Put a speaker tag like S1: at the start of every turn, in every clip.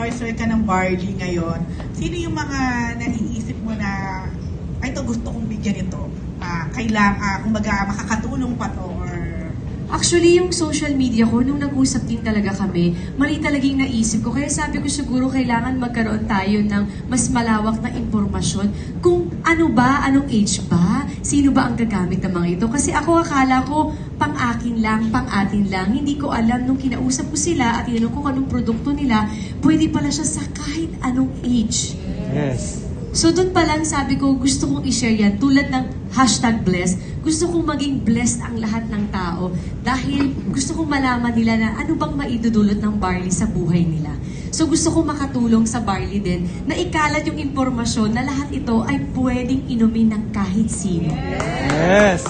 S1: endorser ka ng barley ngayon, sino yung mga naiisip mo na, ay, ito gusto kong bigyan ito? Kumbaga, makakatulong pa to or...
S2: Actually, yung social media ko, nung nag-usap din talaga kami, mali talaga yung naisip ko. Kaya sabi ko siguro kailangan magkaroon tayo ng mas malawak na impormasyon kung ano ba, anong age ba, sino ba ang gagamit ng mga ito. Kasi ako akala ko pang-akin lang, pang-atin lang. Hindi ko alam nung kinausap ko sila at tinanong ko kung anong produkto nila, pwede pala siya sa kahit anong age.
S3: Yes.
S2: So doon pa lang sabi ko, gusto kong i-share yan. Tulad ng #blessed, gusto kong maging blessed ang lahat ng tao dahil gusto kong malaman nila na ano bang maidudulot ng barley sa buhay nila. So gusto kong makatulong sa barley din na ikalat yung impormasyon na lahat ito ay pwedeng inumin ng kahit sino.
S3: Yes.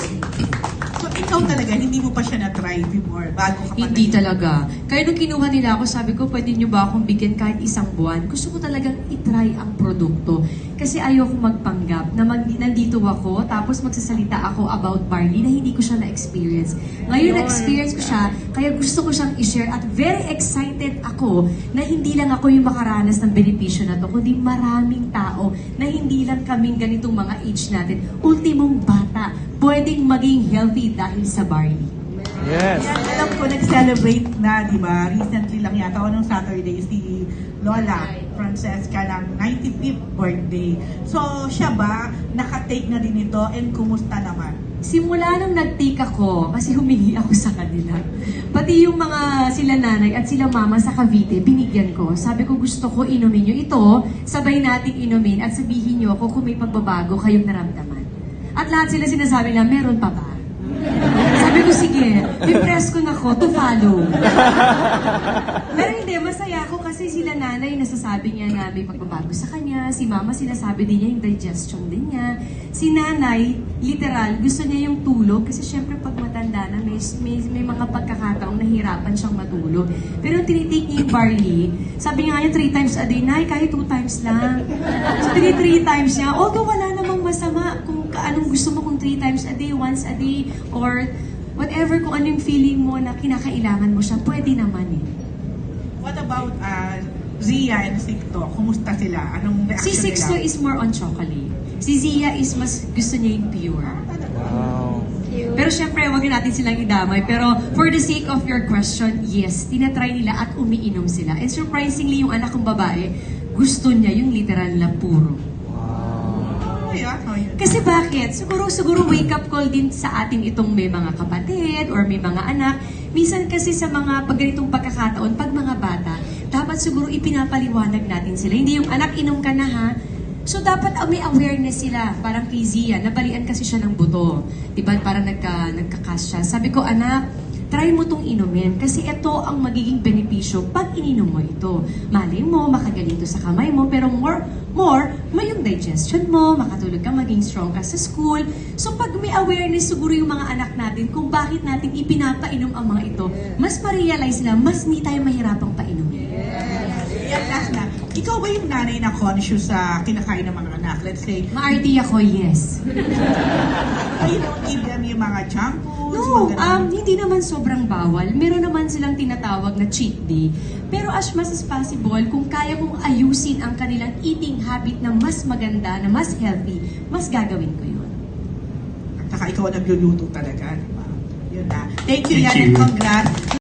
S1: So, ikaw talaga, hindi mo pa siya na-try before, bago ka pa
S2: Hindi talaga. Kaya nung kinuha nila ako, sabi ko, pwede nyo ba akong bigyan kahit isang buwan? Gusto ko talagang itry ang produkto. Kasi ayoko magpanggap na nandito ako, tapos magsasalita ako about barley na hindi ko siya na-experience. Ngayon, na-experience ko siya, kaya gusto ko siyang i-share at very excited ako na hindi lang ako yung makaranas ng benepisyo na to, kundi maraming tao na hindi lang kaming ganitong mga age natin. Ultimong bata, pwedeng maging healthy dahil sa barley.
S3: Yes.
S1: Yan, alam ko, nag-celebrate na, di ba? Recently lang yata, o nung Saturday, si Lola Francesca ng 95th birthday. So, siya ba, nakatake na din ito, and kumusta naman?
S2: Simula nung nag-take ako, kasi humingi ako sa kanila. Pati yung mga sila nanay at sila mama sa Cavite, binigyan ko. Sabi ko, gusto ko inumin nyo ito, sabay nating inumin at sabihin nyo ako kung may pagbabago kayong naramdaman. At lahat sila sinasabi na, meron pa ba? Sabi ko, sige, i-press ko na ko to follow. Pero hindi, masaya ako kasi sila nanay nasasabi niya na may pagbabago sa kanya. Si mama sinasabi din niya yung digestion din niya. Si nanay, literal, gusto niya yung tulog kasi syempre pag matanda na may mga pagkakataong nahirapan siyang matulog. Pero tinitake niya yung barley, sabi niya nga 3 times a day, nay, kahit 2 times lang. So, 3 times niya. Although wala namang masama kung anong gusto mo, kung 3 times a day, once a day, or whatever, kung ano yung feeling mo na kinakailangan mo siya, pwede naman eh.
S1: What about Zia and Sixto? Kumusta sila? Anong reaction
S2: Si Sixto
S1: nila?
S2: is more on chocolate. Si Zia is mas gusto niya yung pure.
S3: Wow.
S2: Pero syempre, wag natin silang idamay. Pero for the sake of your question, yes, tinatry nila at umiinom sila. And surprisingly, yung anak kong babae, gusto niya yung literal na puro. Kasi bakit? Siguro wake up call din sa atin itong may mga kapatid or may mga anak. Minsan kasi sa mga pagganitong pagkakataon, pag mga bata, dapat siguro ipinapaliwanag natin sila. Hindi yung anak, inom ka na ha. So dapat may awareness sila. Parang kay Zia, nabalian kasi siya ng buto. Diba? Parang nagkakas siya. Sabi ko, anak, try mo tong inumin kasi ito ang magiging benepisyo pag ininom mo ito. Malay mo, makagaling to sa kamay mo, pero more, may yung digestion mo, makatulog ka, maging strong ka sa school. So pag may awareness siguro yung mga anak natin kung bakit natin ipinapainom ang mga ito, mas ma-realize nila, mas hindi tayo mahirapang painumin.
S1: Yan, last na. Ikaw ba yung nanay na conscious sa kinakain ng mga anak? Let's say,
S2: Ma-RT ako, yes.
S1: you don't give them yung mga junk foods?
S2: No,
S1: mga ganun?
S2: hindi naman sobrang bawal. Meron naman silang tinatawag na cheat day. Pero as much as possible, kung kaya kong ayusin ang kanilang eating habit na mas maganda, na mas healthy, mas gagawin ko yun.
S1: At saka ikaw ang nagluluto talaga, di ba? Yun na. Thank you,
S3: Thank
S1: Yan, and
S3: you.
S1: congrats.